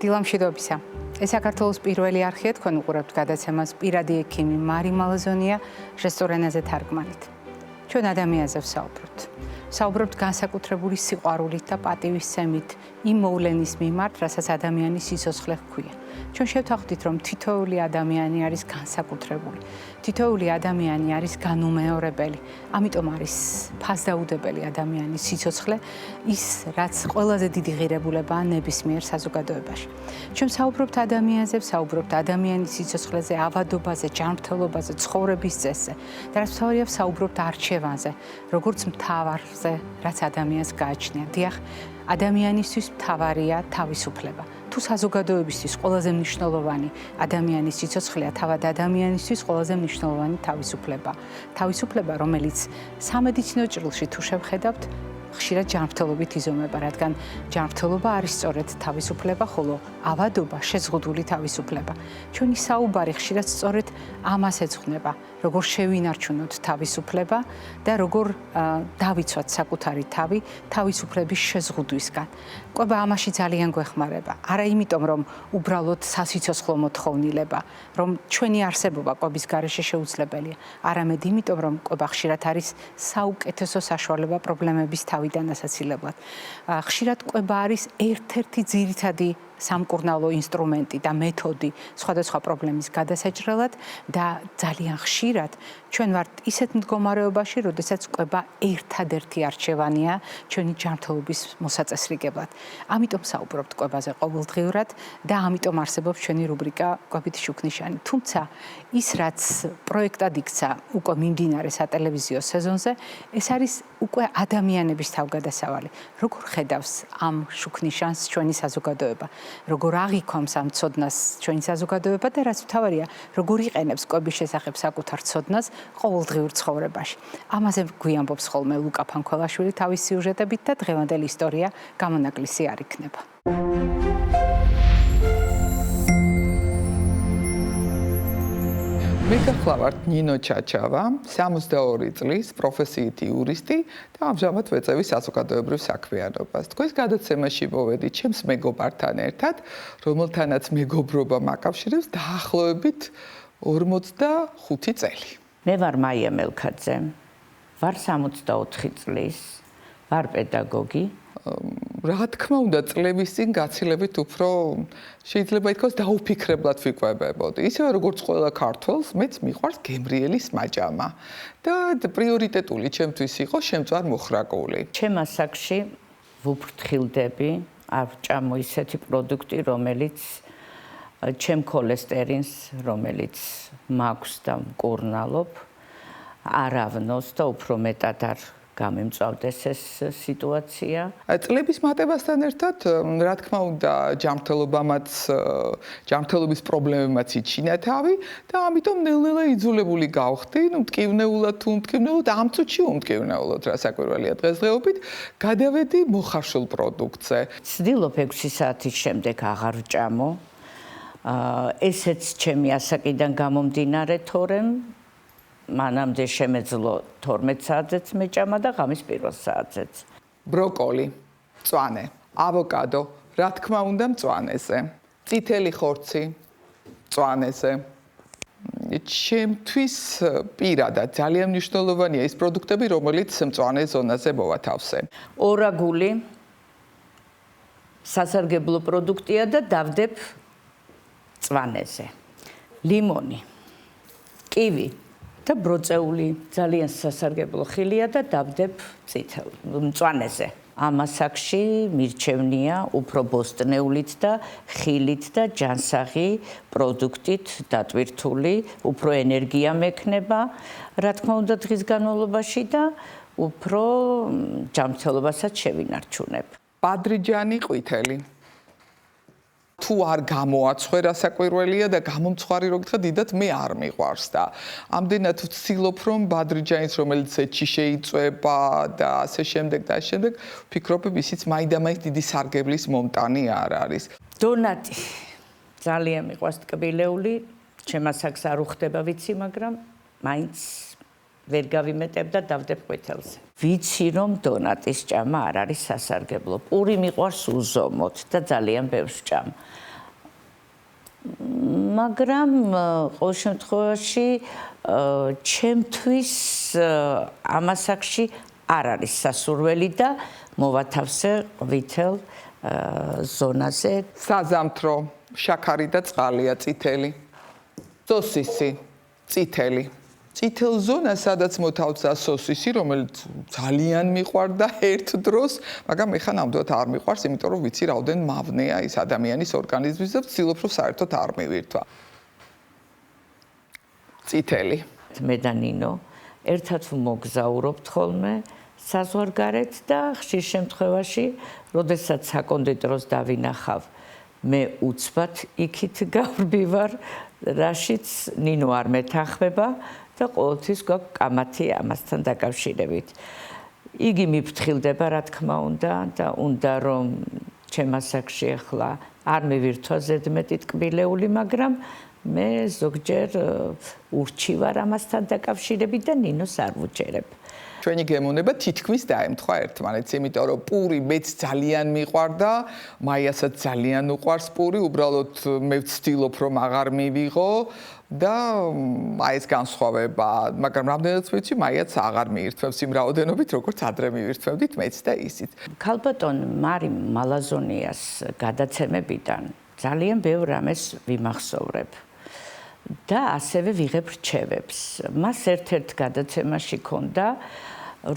დილამშვიდობისა. ეს საქართველოს პირველი არხია, თქვენ უყურებთ გადაცემას პირადი ექიმი მარი მალაზონია რესტორანაზე თარგმანით. ჩვენ ადამიანზე ვსაუბრობთ. ვსაუბრობთ განსაკუთრებული სიყვარულით და პატივისცემით იმ მოვლენის მიმართ, რასაც ადამიანის სიცოცხლე ჰქვია. ჩვენ შევთანხმდით, რომ თითოეული ადამიანი არის განსაკუთრებული. თითოეული ადამიანი არის განუმეორებელი. ამიტომ არის ფასდაუდებელი ადამიანის სიცოცხლე, ის რაც ყველაზე დიდი ღირებულებაა ნებისმიერ საზოგადოებაში. ჩვენ ვსაუბრობთ ადამიანზე, ვსაუბრობთ ადამიანის სიცოცხლეზე, ავადობაზე, ჯანმრთელობაზე, ცხოვრების წესზე. და რაც მთავარია, ვსაუბრობთ არჩევანზე, როგორც მთავარზე, რაც ადამიანს გააჩნია. დიახ, ადამიანისთვის მთავარია თავისუფლება. თუ საზოგადოებისთვის ყველაზე მნიშვნელოვანი ადამიანის სიცოცხლეა, თავად ადამიანისთვის ყველაზე მნიშვნელოვანი თავისუფლება. თავისუფლება, რომელიც სამედიცინო ჭრილში თუ შევხედავთ, ხშირად ჯანმრთელობით იზომება, რადგან ჯანმრთელობა არის სწორედ თავისუფლება, ხოლო ავადობა შეზღუდული თავისუფლება. ჩვენი საუბარი ხშირად სწორედ ამას ეძღვნება, როგორ შევინარჩუნოთ თავისუფლება და როგორ დავიცვათ საკუთარი თავი თავისუფლების შეზღუდვისგან. ყვება ამაში ძალიან გვეხმარება. არა იმიტომ, რომ უბრალოდ სასიცოცხლო მოთხოვნილება, რომ ჩვენი არსებობა ყვების გარეშე შეუძლებელია, არამედ იმიტომ, რომ ყვება ხშირად არის საუკეთესო საშუალება პრობლემების თავიდან ასაცილებლად. ხშირად ყვება არის ერთ-ერთი ძირითადი სამკურნალო ინსტრუმენტი და მეთოდი სხვადასხვა პრობლემის გადასაჭრელად და ძალიან ხშირად ჩვენ ვართ ისეთ მდგომარეობაში, როდესაც ყვება ერთადერთი არჩევანია ჩვენი ჯანმრთელობის მოსაწესრიგებლად. ამიტომ საუბრობთ ყვებაზე ყოველდღიურად და ამიტომ არსებობს ჩვენი რუბრიკა ყვებით შუქნიშანი. თუმცა ის რაც პროექტად იქცა უკვე მიმდინარე სატელევიზიო სეზონზე, ეს არის უკვე ადამიანების თავგადასავალი. როგორ ხედავს ამ შუქნიშანს ჩვენი საზოგადოება? როგორ აღიქვამს ამ ცოდნას ჩვენი საზოგადოება და რაც მთავარია, როგორ იყენებს ყვების შესახებ საკუთარ ცოდნას ყოველდღიურ ცხოვრებაში. ამაზე გვიამბობს ხოლმე ლუკა ფანქველაშვილი თავის სიუჟეტებით და დღევანდელი ისტორია გამონაკლისი არ იქნება. მე გახლავართ ნინო ჩაჩავა, 62 წლის, პროფესიით იურისტი და ამჟამად ვეწევი საზოგადოებრივ საქმიანობას. თქვენს გადაცემაში მოვედით ჩემს მეგობართან ერთად, რომელთანაც მეგობრობა მაკავშირებს დაახლოებით 45 წელი. მე ვარ მაია მელქაძე, ვარ 64 წლის, ვარ პედაგოგი. რა თქმა უნდა, წლების წინ გაცილებით უფრო შეიძლება ითქვას დაუფიქრებლად ვიკვებებოდი. ისევე როგორც ყველა ქართველს, მეც მიყვარს გემრიელის მაჭამა და პრიორიტეტული ჩემთვის იყო შემწვარ მოხრაკული. ჩემ ასაკში ვუფრთხილდები, არ ვჭამო ისეთი პროდუქტი, რომელიც ჩემ ქოლესტერინს, რომელიც მაქვს და მკურნალობ, არ ავნოს და უფრო მეტად არ გამემწვავდეს ეს სიტუაცია. წლების მატებასთან ერთად, რა თქმა უნდა, ჯანმრთელობის პრობლემებმაც იჩინა თავი და ამიტომ ნელ-ნელა იძულებული გავხდი, მტკივნეულად თუ მტკივნეულად, ამ წუთში უმტკივნეულად, რა საკვირველია დღესდღეობით, გადავედი მოხარშულ პროდუქტზე. ვცდილობ 6 საათის შემდეგ აღარ ვჭამო. ესეც ჩემი ასაკიდან გამომდინარე, თორემ მანამდე შემეძლო 12 საათზეც მეჭამა და ღამის 1 საათზეც. ბროკოლი, მწვანე, ავოკადო, რა თქმა უნდა მწვანეზე. წითელი ხორცი, მწვანეზე. ჩემთვის პირადად ძალიან მნიშვნელოვანია ის პროდუქტები, რომელიც მწვანე ზონაზე მოვათავსე. ორაგული სასარგებლო პროდუქტია და დავდებ მწვანეზე. ლიმონი, კივი და ბროწეული ძალიან სასარგებლო ხილია და დავდებ მწვანეზე. ამ ასაკში მირჩევნია უფრო ბოსტნეულით და ხილით და ჯანსაღი პროდუქტით დატვირთული, უფრო ენერგია მექნება, რა თქმა უნდა დღის განმავლობაში და უფრო ჯანმრთელობასაც შევინარჩუნებ. ბადრიჯანი ყვითელი. თუ არ გამოაცხვე რა საკვირველია და გამომცხვარი რო გითხრა დიდად მე არ მიყვარს და ამდენად ვცდილობ რომ ბადრიჯანის რომელიც ეჩი შეიწვება და ასე შემდეგ და ასე შემდეგ ვფიქრობ ისიც მაინდა-მაინც დიდი სარგებლის მომტანი არ არის. დონატი ძალიან მიყვარს ტკბილეული, ჩემ ასაკს არ უხდება ვიცი, მაგრამ მაინც ვერ გავიმეტებ და დავდებ ყვითელზე. ვიცი რომ დონატის ჭამა არ არის სასარგებლო. პური მიყვარს უზომოდ და ძალიან ბევრს ჭამ. მაგრამ ყოველ შემთხვევაში ჩემთვის ამასაკში არ არის სასურველი და მოვათავსე ყვითელ ზონაზე. საზამთრო, შაქარი და წყალია წითელი. სოსისი, წითელი. წითელ ზონა, სადაც მოთავსა სოსისი, რომელიც ძალიან მიყვარდა ერთ დროს, მაგრამ ეხლა ნამდვილად არ მიყვარს, იმიტომ რომ ვიცი რაოდენ მავნეა ის ადამიანის ორგანიზმის და ვცდილობ რომ საერთოდ არ მივირთვა. წითელი. მე და ნინო ერთად მოგზაურობთ ხოლმე საზღვარგარეთ და ხშირ შემთხვევაში, როდესაც საკონდე დროს დავინახავ, მე უცბად იქით გავრბივარ, რაშიც ნინო არ მეთანხმება და ყოველთვის გვაქვს კამათი ამასთან დაკავშირებით. იგი მიფრთხილდება, რა თქმა უნდა, და უნდა რომ ჩემ ასაკში ახლა არ მივირთვა ზედმეტი ტკბილეული, მაგრამ მე ზოგჯერ ურჩივარ ამასთან დაკავშირებით და ნინოს არ ვუჯერებ. ჩვენი გემოვნება თითქმის დაემთხვა ერთმანეთს, იმიტომ რომ პური მეც ძალიან მიყვარდა, მაიასაც ძალიან უყვარს პური, უბრალოდ მე ვცდილობ რომ აღარ მივიღო და აი ეს განსხვავება, მაგრამ რამდენადაც ვიცი, მაიაც აღარ მიირთმევს იმ რაოდენობით, როგორც ადრე მივირთმევდით მეც და ისიც. ქალბატონ მარი მალაზონიას გადაცემებიდან ძალიან ბევრ რამეს ვიმახსოვრებ. და ასევე ვიღებ რჩევებს. მას ერთ-ერთ გადაცემაში ქონდა,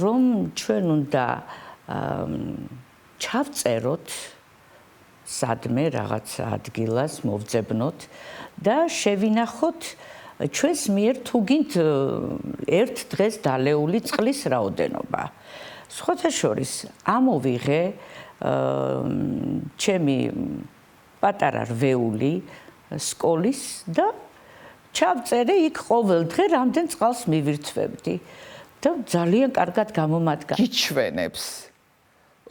რომ ჩვენ უნდა ჩავწეროთ სადმე რაღაც ადგილას, მოვძებნოთ და შევინახოთ ჩვენს მიერ თუ გინდ ერთ დღეს დალეული წყლის რაოდენობა. სხვათა შორის ამოვიღე ჩემი პატარა რვეული სკოლის და ჩავწერე იქ ყოველ დღე რამდენ წყალს მივირთვებდი და ძალიან კარგად გამომადგა. გიჩვენებს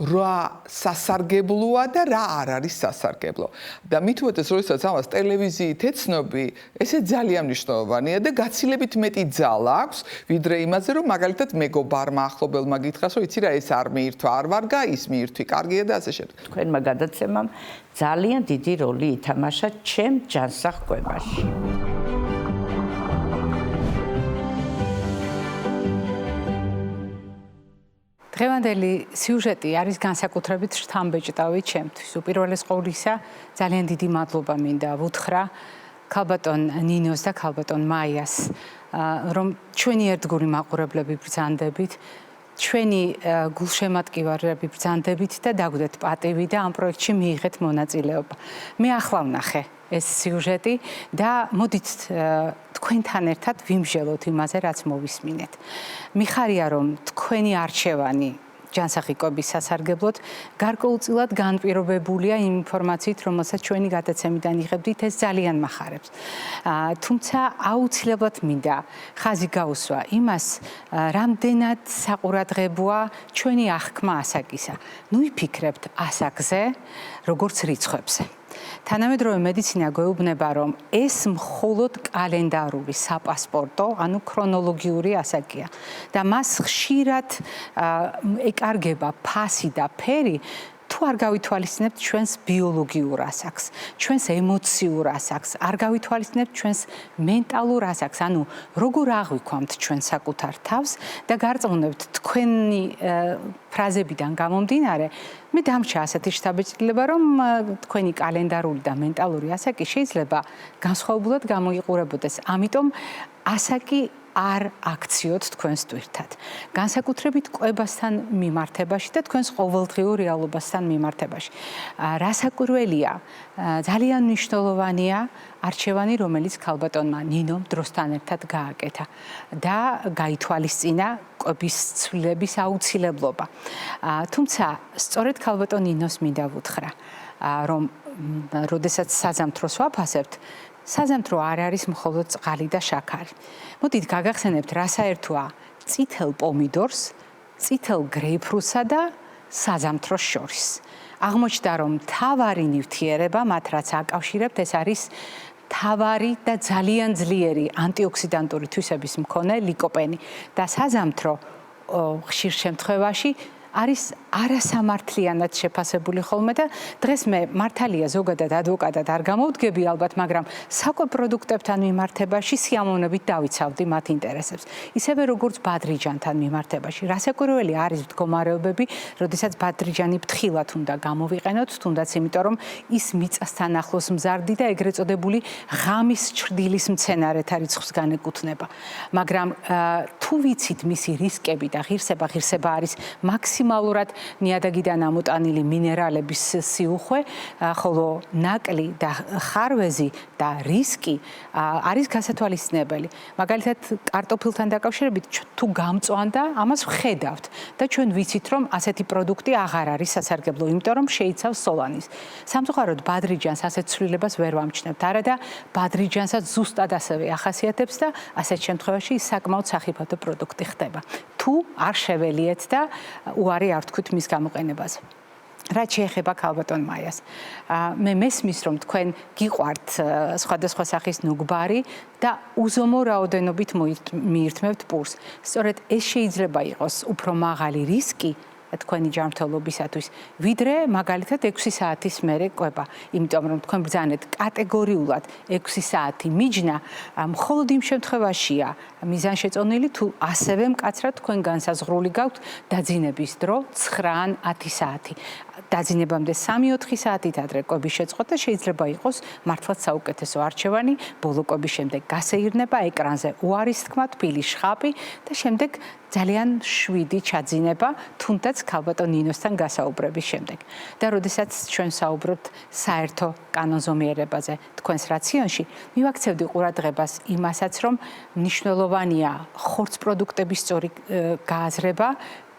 რა სასარგებლოა და რა არ არის სასარგებლო. და მით უმეტეს, როდესაც ამას ტელევიზიით ეცნობი, ესე ძალიან მნიშვნელოვანია და გაცილებით მეტი ძალა აქვს, ვიდრე იმაზე, რომ მაგალითად მეგობარმა ახლობელმა გითხრას, რომ იცი რა, ეს არ მიირთვა, არ ვარგა, ის მიირთვი, კარგია და ასე შემდეგ. თქვენმა გადაცემამ ძალიან დიდი როლი ითამაშა ჩემ ჯანსაღყვებაში. დღევანდელი სიუჟეტი არის განსაკუთრებით შთამბეჭდავი ჩემთვის. უპირველეს ყოვლისა, ძალიან დიდი მადლობა მინდა ვუთხრა ქალბატონ ნინოს და ქალბატონ მაიას, რომ ჩვენი ერთგული მაყურებლები ბრძანდებით, ჩვენი გულშემატკივარები ბრძანდებით და დაგვდეთ პატივი და ამ პროექტში მიიღეთ მონაწილეობა. მე ახლა ვნახე ეს სიუჟეტი და მოდით თქვენთან ერთად ვიმსჯელოთ იმაზე, რაც მოვისმინეთ. მიხარია, რომ თქვენი არჩევანი ჯანსაღი კვების სასარგებლოდ გარკვეულწილად განპირობებულია იმ ინფორმაციით, რომელსაც ჩვენი გადაცემიდან იღებდით, ეს ძალიან მახარებს. თუმცა აუცილებლად მინდა ხაზი გაუსვა იმას, რამდენად საყურადღებოა ჩვენი აღქმა ასაკისა. ნუ იფიქრებთ ასაკზე, როგორც რიცხვებზე. თანამედროვე მედიცინა გვეუბნება, რომ ეს მხოლოდ კალენდარული საპასპორტო, ანუ ქრონოლოგიური ასაკია და მას ხშირად ეკარგება ფასი და ფერი, თუ არ გავითვალისწინებთ ჩვენს ბიოლოგიურ ასაკს, ჩვენს ემოციურ ასაკს, არ გავითვალისწინებთ ჩვენს მენტალურ ასაკს, ანუ როგორ აღვიქვამთ ჩვენ საკუთარ თავს და გარწმუნებთ თქვენი ფრაზებიდან გამომდინარე, მე დამრჩა ასეთი შთაბეჭდილება, რომ თქვენი კალენდარული და მენტალური ასაკი შეიძლება განსხვავებულად გამოიყურებოდეს. ამიტომ ასაკი არ აქციოთ თქვენს ტვირთად. განსაკუთრებით კვებასთან მიმართებაში და თქვენს ყოველდღიურ რეალობასთან მიმართებაში. რასაკვირველია, ძალიან მნიშვნელოვანია არჩევანი, რომელიც ქალბატონმა ნინომ დროსთან ერთად გააკეთა და გაითვალისწინა კვების ცვლილების აუცილებლობა. თუმცა, სწორედ ქალბატონ ნინოს მინდა ვუთხრა, რომ როდესაც საზამთროს ვაფასებთ, საზამთრო არ არის მხოლოდ წყალი და შაქარი. მოდით გაგახსენებთ, რა საერთოა წითელ პომიდორს, წითელ გრეიპფრუტსა და საზამთროს შორის. აღმოჩნდა, რომ მთავარი ნივთიერება, მათ რაც აკავშირებთ, ეს არის მთავარი და ძალიან ძლიერი ანტიოქსიდანტური თვისების მქონე ლიკოპენი და საზამთრო ხშირ შემთხვევაში არის არასამართლიანად შეფასებული ხოლმე და დღეს მე მართალია ზოგადად ადვოკატად არ გამოვდგები ალბათ, მაგრამ საკვებ პროდუქტებთან მიმართებაში სიამოვნებით დავიცავდი მათ ინტერესებს. ისევე როგორც ბადრიჯანთან მიმართებაში. რასაკვირველი არის მდგომარეობები, როდესაც ბადრიჯანი ფრთხილად უნდა გამოვიყენოთ, თუნდაც იმიტომ რომ ის მიწასთან ახლოს მზარდი და ეგრეთ წოდებული ღამის ჩრდილის მცენარეთა რიცხვს განეკუთვნება. მაგრამ თუ ვიცით მისი რისკები და ღირსება არის მაქსიმალურად ნიადაგიდან ამოტანილი მინერალების სიუხვე, ხოლო ნაკლი და ხარვეზი და რისკი არის გასათვალისწინებელი. მაგალითად, კარტოფილთან დაკავშირებით თუ გამწვანდა, ამას ვხედავთ და ჩვენ ვიცით, რომ ასეთი პროდუქტი აღარ არის სასარგებლო, იმიტომ რომ შეიცავს სოლანის. სამწუხაროდ ბადრიჯანს ასეთ ცვლილებას ვერ ვამჩნევთ. არადა ბადრიჯანსაც ზუსტად ასევე ახასიათებს და ასეთ შემთხვევაში ის საკმაოდ სახიფათო პროდუქტი ხდება. თუ არ შეველიეთ და უარი არ თქვით მის გამოყენებაზე. რაც შეეხება ქალბატონ მაიას. მე მესმის, რომ თქვენ გიყვართ სხვადასხვა სახის ნუგბარი და უზომო რაოდენობით მიირთმევთ პურს. სწორედ ეს შეიძლება იყოს უფრო მაღალი რისკი თქვენი ჯანმრთელობისათვის, ვიდრე მაგალითად 6 საათის მერე კვება. იმიტომ რომ თქვენ ბრძანეთ კატეგორიულად 6 საათი მიჯნა, მხოლოდ იმ შემთხვევაშია მიზანშეწონილი, თუ ასევე მკაცრად თქვენ განსაზღვრული გაქვთ დაძინების დრო 9 ან 10 საათი. დაძინებამდე 3-4 საათით ადრე კვების შეწყვეტა შეიძლება იყოს მართლაც საუკეთესო არჩევანი, ბოლო კვების შემდეგ გასეირნება, ეკრანზე უარის თქმა, თბილი შხაპი და შემდეგ ძალიან შვიდი ჩაძინება, თუნდაც ქალბატონ ნინოსთან გასაუბრების შემდეგ. და როდესაც ჩვენ საუბრობთ საერთო კანონზომიერებაზე თქვენს რაციონში, მივაქცევდი ყურადღებას იმასაც, რომ მნიშვნელოვანია ხორცპროდუქტების სწორი გააზრება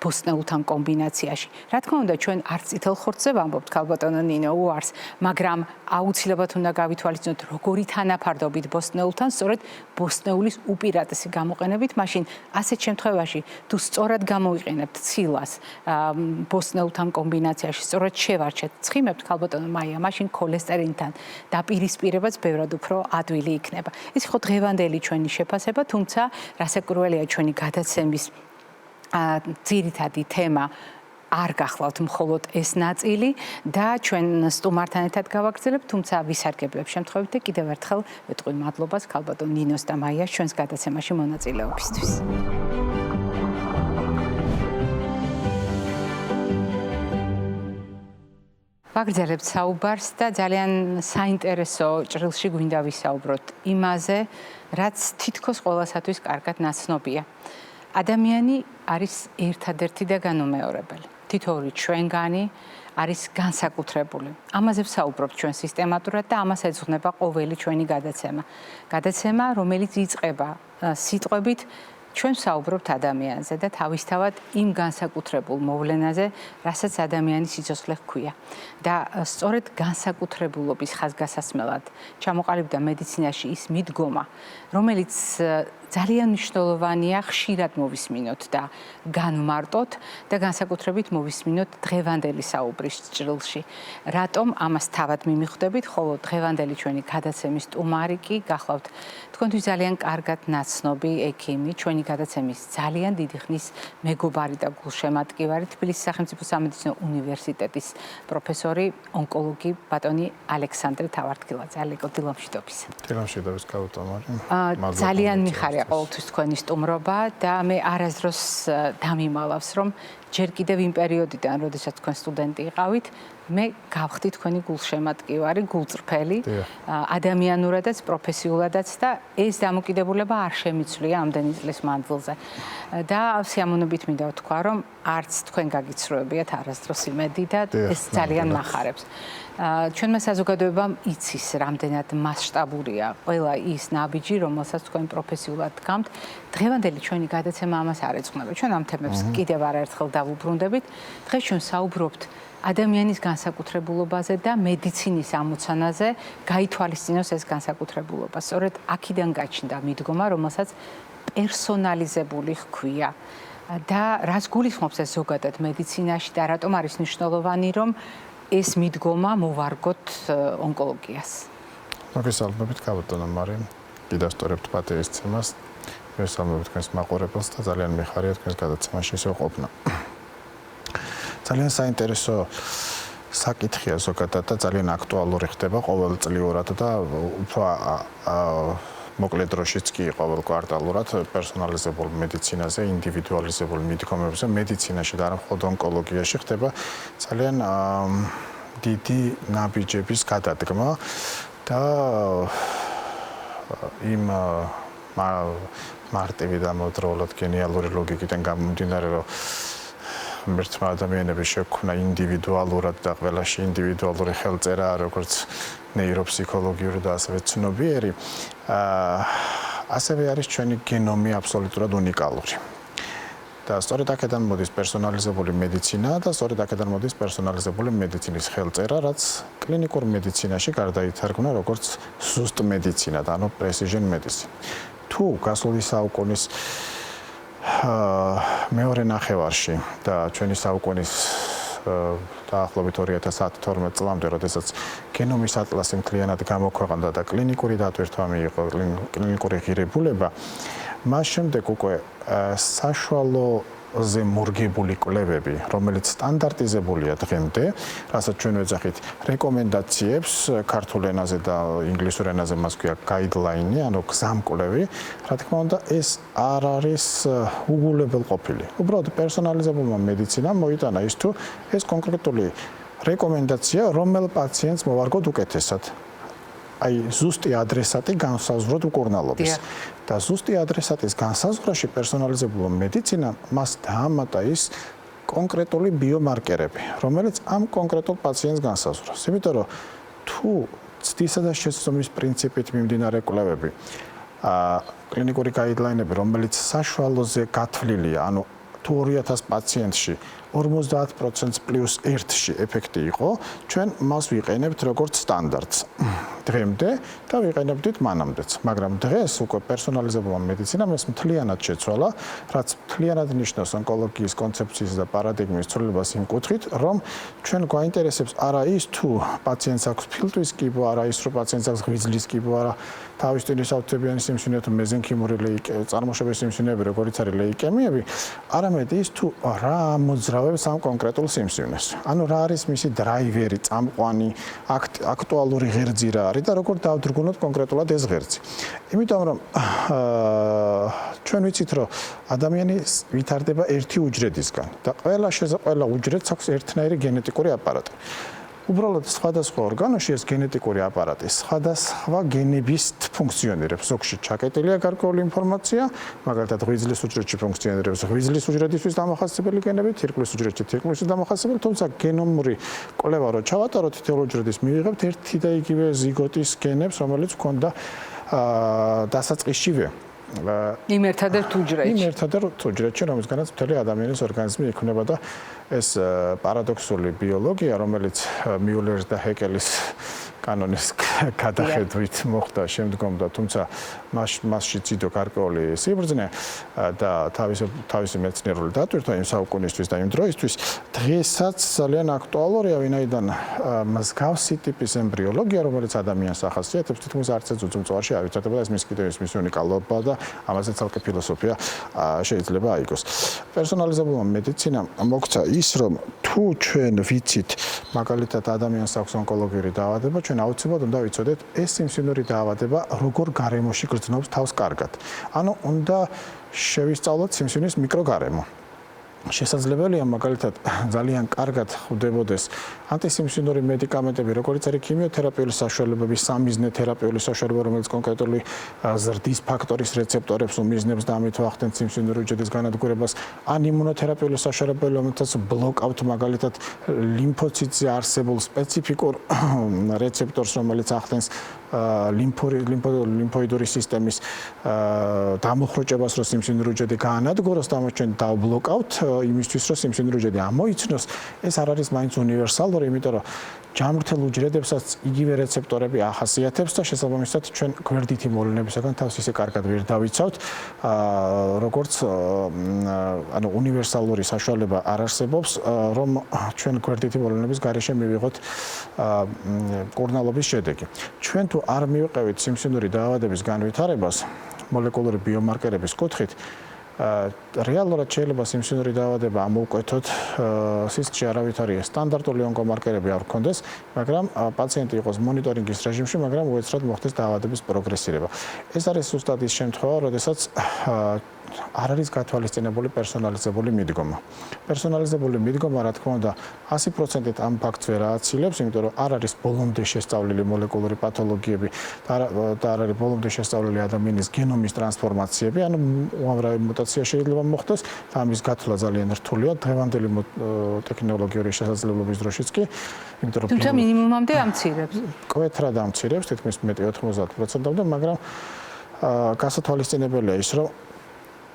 ბოსტნეულთან კომბინაციაში. რა თქმა უნდა, ჩვენ არც წითელ ხორცზე ვამბობთ, ქალბატონო ნინო, უარს, მაგრამ აუცილებლად უნდა გავითვალისწინოთ, როგორი თანაფარდობით ბოსტნეულთან, სწორედ ბოსტნეულის უპირატესი გამოყენებით, მაშინ ასეთ შემთხვევაში, თუ სწორად გამოვიყენებთ ცილას ბოსტნეულთან კომბინაციაში, სწორად შევარჩეთ, ცხიმებთ, ქალბატონო მაია, მაშინ ქოლესტერინთან დაპირისპირებაც ბევრად უფრო ადვილი იქნება. ეს იყო დღევანდელი ჩვენი შეფასება, თუმცა რასაკვირველია ჩვენი გადაცემის ძირითადი თემა არ გახლავთ მხოლოდ ეს ნაწილი და ჩვენ სტუმართან ერთად გავაგრძელებთ, თუმცა ვისარგებლებ შემთხვევით და კიდევ ერთხელ ვეთქვი მადლობას ქალბატონ ნინოს და მაიას ჩვენს გადაცემაში მონაწილეობისთვის. ვაგრძელებთ საუბარს და ძალიან საინტერესო ჭრილში გვინდა ვისაუბროთ იმაზე, რაც თითქოს ყველასათვის კარგად ნაცნობია. ადამიანი არის ერთადერთი და განუმეორებელი. თითოეული ჩვენგანი არის განსაკუთრებული. ამაზე ვსაუბრობთ ჩვენ სისტემატურად და ამას ეძღვნება ყოველი ჩვენი გადაცემა. გადაცემა, რომელიც იწყება სიტყვებით ჩვენ ვსაუბრობთ ადამიანზე და თავისთავად იმ განსაკუთრებულ მოვლენაზე, რასაც ადამიანის სიცოცხლე ჰქვია. და სწორედ განსაკუთრებულობის ხაზგასასმელად ჩამოყალიბდა მედიცინაში ის მიდგომა, რომელიც ძალიან მნიშვნელოვანია ხშირად მოვისმინოთ და განვმარტოთ და განსაკუთრებით მოვისმინოთ დღევანდელი საუბრის ჭრილში. რატომ ამას თავად მიმიხვდებით, ხოლო დღევანდელი ჩვენი გადაცემის სტუმარი კი გახლავთ თქვენთვის ძალიან კარგად ნაცნობი ექიმი, ჩვენი გადაცემის ძალიან დიდი ხნის მეგობარი და გულშემატკივარი, თბილისის სახელმწიფო სამედიცინო უნივერსიტეტის პროფესორი, ონკოლოგი ბატონი ალექსანდრე თავართქილაძე. ალეკო, დილამშვიდობის. დილამშვიდობის, ქალბატონი. ძალიან მიხარია ყოველთვის თქვენი სტუმრობა და მე არასდროს დამიმალავს, რომ ჯერ კიდევ იმ პერიოდიდან, როდესაც თქვენ სტუდენტი იყავით, მე გავხდი თქვენი გულშემატკივარი, გულწრფელი, ადამიანურადაც, პროფესიულადაც და ეს დამოკიდებულება არ შემიცვლია ამდენი წლის მანძილზე. და სიამოვნებით მინდა ვთქვა, რომ არც თქვენ გაგიცრუებიათ არასდროს იმედი და ეს ძალიან მახარებს. ჩვენმა საზოგადოებამ იცის, რამდენად მასშტაბურია ყველა ის ნაბიჯი, რომელსაც თქვენ პროფესიულად დგამთ. დღევანდელი ჩვენი გადაცემა ამას არ ეძღვნება. ჩვენ ამ თემებს კიდევ არაერთხელ დავუბრუნდებით. დღეს ჩვენ საუბრობთ ადამიანის განსაკუთრებულობაზე და მედიცინის ამოცანაზე, გაითვალისწინოს ეს განსაკუთრებულობა. სწორედ აქედან გაჩნდა მიდგომა, რომელსაც პერსონალიზებული ჰქვია. და რას გულისხმობს ეს ზოგადად მედიცინაში და რატომ არის მნიშვნელოვანი, რომ ეს მიდგომა მოვარგოთ ონკოლოგიას. მოგესალმებით, ქალბატონო მარი. გიდასტურებთ პატივისცემას. მოგესალმებით თქვენს მაყურებელს და ძალიან მიხარია თქვენს გადაცემაში ისე ყოფნა. ძალიან საინტერესო საკითხია ზოგადად და ძალიან აქტუალური ხდება ყოველწლიურად და უფრო მოკლე დროშიც კი ყოველ კვარტალურად პერსონალიზებულ მედიცინაზე, ინდივიდუალიზებულ მიდგომებზე, მედიცინაში და არა მხოლოდ ონკოლოგიაში ხდება ძალიან დიდი ნაბიჯების გადადგმა და იმ მარტივი და მოძრაულად გენიალური ლოგიკიდან გამომდინარე, რომ მერცმა ადამიანების შექმნა ინდივიდუალურად და ყველაში ინდივიდუალური ხელწერა, როგორც ნეიროფსიქოლოგიური და ასევე ცნობიერი, ასევე არის ჩვენი გენომი აბსოლუტურად უნიკალური. და სწორედ აქედან მოდის პერსონალიზებული მედიცინა და სწორედ აქედან მოდის პერსონალიზებული მედიცინის ხელწერა, რაც კლინიკურ მედიცინაში გარდაითარგმნა როგორც ზუსტ მედიცინა და ანუ precision medicine. თუ გასული საუკუნის მეორე ნახევარში და ჩვენი საუკუნის დაახლოებით 2012 წლამდე, როდესაც გენომის ატლასი მთლიანად გამოქვეყნდა და კლინიკური დატვირთვა მიიღო, კლინიკური ღირებულება, მას შემდეგ უკვე საშუალოზე მორგებული კვლევები, რომელიც სტანდარტიზებულია დღემდე, რასაც ჩვენ ვეძახით რეკომენდაციებს ქართულ ენაზე და ინგლისურ ენაზე მას ქვია guideline, ანუ გზამკვლევი, რა თქმა უნდა, ეს არ არის უგულებელყოფილი. უბრალოდ პერსონალიზებულმა მედიცინამ მოიტანა ის თუ ეს კონკრეტული რეკომენდაცია რომელ პაციენტს მოვარგოთ უკეთესად. აი ზუსტი ადრესატი განსაზღვროთ მკურნალობის. და ზუსტი ადრესატის განსაზღვრაში პერსონალიზებულ მედიცინამ მას დაამატა ის კონკრეტული ბიომარკერები, რომელიც ამ კონკრეტულ პაციენტს განსაზღვრავს. იმიტომ რომ თუ ცდისა და შეცდომის პრინციპით მიმდინარე კვლევები, კლინიკური გაიდლაინები, რომელიც საშუალოზე გათვლილია, ანუ თუ 2000 პაციენტში 50% პლუს 1-ში ეფექტი იყო, ჩვენ მას ვიყენებთ როგორც სტანდარტს. დღემდე და ვიყენებდით მანამდეც, მაგრამ დღეს უკვე პერსონალიზებულმა მედიცინამ ეს მთლიანად შეცვალა, რაც მთლიანად ნიშნავს ონკოლოგიის კონცეფციის და პარადიგმის ცვლილებას იმ კუთხით, რომ ჩვენ გვაინტერესებს არა ის თუ პაციენტს აქვს ფილტვის კიბო, არა ის რომ პაციენტს აქვს ღვიძლის კიბო, არა თავის ტვინის ავთებიანი სიმსივნე თუ მეზენქიმური წარმოშობის სიმსივნეები, როგორიც არის ლეიკემიები, არამედ ის თუ რა მოძრავებს ამ კონკრეტულ სიმსივნეს. ანუ რა არის მისი დრაივერი, წამყვანი, აქტუალური ღერძი რა არის და როგორ დავდრგუნოთ კონკრეტულად ეს ღერძი. იმიტომ რომ ჩვენ ვიცით რომ ადამიანი ვითარდება ერთი უჯრედისგან და ყველა უჯრედს აქვს ერთნაირი გენეტიკური აპარატი. უბრალოდ სხვადასხვა ორგანოში ეს გენეტიკური აპარატი სხვადასხვა გენების ფუნქციონირებს. ზოგში ჩაკეტილია გარკვეული ინფორმაცია, მაგალითად ღვიძლის უჯრედში ფუნქციონირებს ღვიძლის უჯრედისთვის დამახასიათებელი გენები, თირკმლის უჯრედში თირკმლისთვის დამახასიათებელი, თუმცა გენომური კვლევა რო ჩავატაროთ თითოეულ უჯრედის მივიღებთ ერთი და იგივე ზიგოტის გენებს, რომელიც ჰქონდა დასაწყისშივე იმ ერთადერთ უჯრედში, რომლისგანაც მთელი ადამიანის ორგანიზმი იქმნება და ეს პარადოქსული ბიოლოგია, რომელიც მიულერის და ჰეკელის კანონის გადახედვით მოხდა შემდგომ და თუმცა მასში ციდო გარკვეული სიბრძნე და თავისი მეცნიერული დატვირთვა იმ საუკუნისთვის და იმ დროისთვის დღესაც ძალიან აქტუალურია, ვინაიდან მსგავსი ტიპის ემბრიოლოგია, რომელიც ადამიანს ახასიათებს, თითქმის არც ერთ უძმწოვარში არ ვითარდება და ეს მის კიდევ მისი უნიკალობა და ამაზე ცალკე ფილოსოფია შეიძლება აიგოს. პერსონალიზებულმა მედიცინამ მოგცა ის, რომ თუ ჩვენ ვიცით, მაგალითად ადამიანს აქვს ონკოლოგიური დაავადება, ჩვენ აუცილებლად უნდა ვიცოდეთ ეს სიმსივნური დაავადება როგორ გარემოში გრძნობს თავს კარგად. ანუ უნდა შევისწავლოთ სიმსივნის მიკროგარემო. შესაძლებელია მაგალითად ძალიან კარგად ხვდებოდეს ანტისიმსივნური მედიკამენტები, როგორც არის ქიმიოთერაპიული საშუალებები, სამიზნე თერაპიული საშუალება, რომელიც კონკრეტული ზრდის ფაქტორის რეცეპტორებს უმიზნებს და ამით ვახდენთ სიმსივნური უჯრედის განადგურებას, ან იმუნოთერაპიული საშუალებები, რომელთაც ბლოკავთ მაგალითად ლიმფოციტზე არსებულ სპეციფიკურ რეცეპტორს, რომელიც ახდენს ლიმფოიდური სისტემის დამოხროჭებას, რომ სიმსივნური უჯრედი გაანადგუროს და ამას ჩვენ დავბლოკავთ იმისთვის, რომ სიმსივნური უჯრედი ამოიცნოს. ეს არ არის მაინც უნივერსალური, იმიტომ რომ ჯამრთელ უჯრედებსაც იგივე რეცეპტორები ახასიათებს და შესაბამისად ჩვენ გვერდითი მოვლენებისგან თავს ისე კარგად ვერ დავიცავთ, როგორც ანუ უნივერსალური საშუალება არ არსებობს, რომ ჩვენ გვერდითი მოვლენების გარეშე მივიღოთ მკურნალობის შედეგი. ჩვენ თუ არ მივყევით სიმსივნური დაავადების განვითარებას მოლეკულური ბიომარკერების კუთხით, რეალურად შეიძლება სიმსივნური დაავადება ამოვკვეთოთ სისხლში არავითარი სტანდარტული ონკომარკერები არ გქონდეს, მაგრამ პაციენტი იყოს მონიტორინგის რეჟიმში, მაგრამ უეცრად მოხდეს დაავადების პროგრესირება. ეს არის ზუსტად ის შემთხვევა, როდესაც არ არის გათვალისწინებული პერსონალიზებული მიდგომა. პერსონალიზებული მიდგომა, რა თქმა უნდა, 100%-ით ამ ფაქტს ვერ ააცილებს, იმიტომ რომ არ არის ბოლომდე შესწავლილი მოლეკულური პათოლოგიები და არ არის ბოლომდე შესწავლილი ადამიანის გენომის ტრანსფორმაციები, ანუ უამრავი მუტაცია შეიძლება მოხდეს და ამის გათვლა ძალიან რთულია დღევანდელი ტექნოლოგიური შესაძლებლობის დროშიც კი, იმიტომ რომ თუმცა მინიმუმამდე ამცირებს. კვეთრად ამცირებს, თითქმის მეტი 90%-ამდე, მაგრამ გასათვალისწინებელია ის, რომ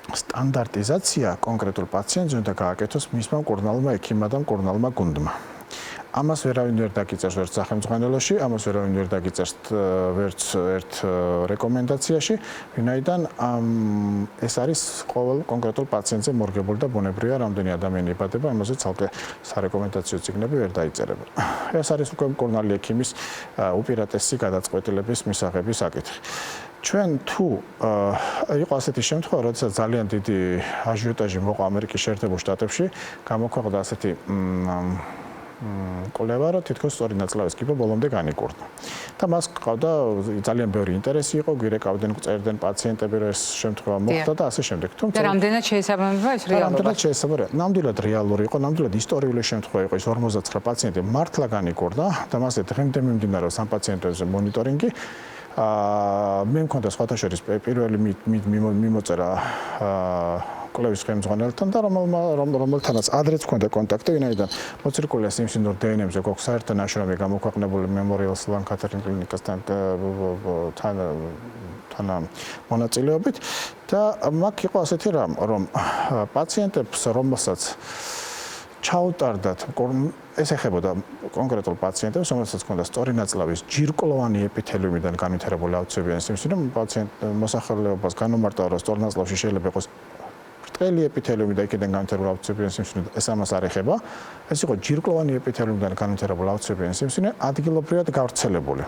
სტანდარტიზაცია კონკრეტულ პაციენტზე უნდა გააკეთოს მისმა მკურნალმა ექიმმა და მკურნალმა გუნდმა. ამას ვერავინ ვერ დაგიწერს ვერც სახელმძღვანელოში, ამას ვერავინ ვერ დაგიწერს ვერც ერთ რეკომენდაციაში, ვინაიდან ეს არის ყოველ კონკრეტულ პაციენტზე მორგებული და ბუნებრივია, რამდენი ადამიანი იბადება, ამაზე ცალკე სარეკომენდაციო წიგნები ვერ დაიწერება. ეს არის უკვე მკურნალი ექიმის უპირატესი გადაწყვეტილების მისაღები საკითხი. ჩვენ თუ იყო ასეთი შემთხვევა, როდესაც ძალიან დიდი აჟიოტაჟი მოყვა ამერიკის შეერთებულ შტატებში, გამოქვეყნდა ასეთი კვლევა, რომ თითქოს სწორი ნაწლავის კიბო ბოლომდე განიკურნა. და მას ყავდა ძალიან ბევრი ინტერესი იყო, გვირეკავდნენ, წერდნენ პაციენტები, რომ ეს შემთხვევა მოხდა და ასე შემდეგ. თუმცა რამდენად შეესაბამება ეს რეალობა? რამდენად შეესაბამება? ნამდვილად რეალური იყო, ნამდვილად ისტორიული შემთხვევა იყო, ის 59 პაციენტი მართლა განიკურნა და მასზე დღემდე მიმდინარეობს ამ პაციენტებზე მონიტორინგი. მე მქონდა სხვათა შორის პირველი მიმოწერა კვლევის ხელმძღვანელთან და რომელთანაც ადრეც მქონდა კონტაქტი, ვინაიდან მოცირკულია სიმსივნურ დნმ-ზე გვაქვს საერთო ნაშრომი გამოქვეყნებული Memorial Sloan Kettering კლინიკასთან მონაწილეობით და მაგ იყო ასეთი რამ, რომ პაციენტებს, რომელსაც ჩაუტარდათ ეს ეხებოდა კონკრეტულ პაციენტებს, რომელსაც ჰქონდა სწორი ნაწლავის ჯირკვლოვანი ეპითელიუმიდან განვითარებული აუცილებელი სიმსივნე, პაციენტ მოსახელეობას განუმარტავა, რომ სწორ ნაწლავში შეიძლება იყოს ბრტყელი ეპითელიუმი და იქიდან განვითარებული აუცილებელი სიმსივნე, ეს ამას არ ეხება. ეს იყო ჯირკვლოვანი ეპითელიუმიდან განვითარებული აუცილებელი სიმსივნე, ადგილობრივად გავრცელებული,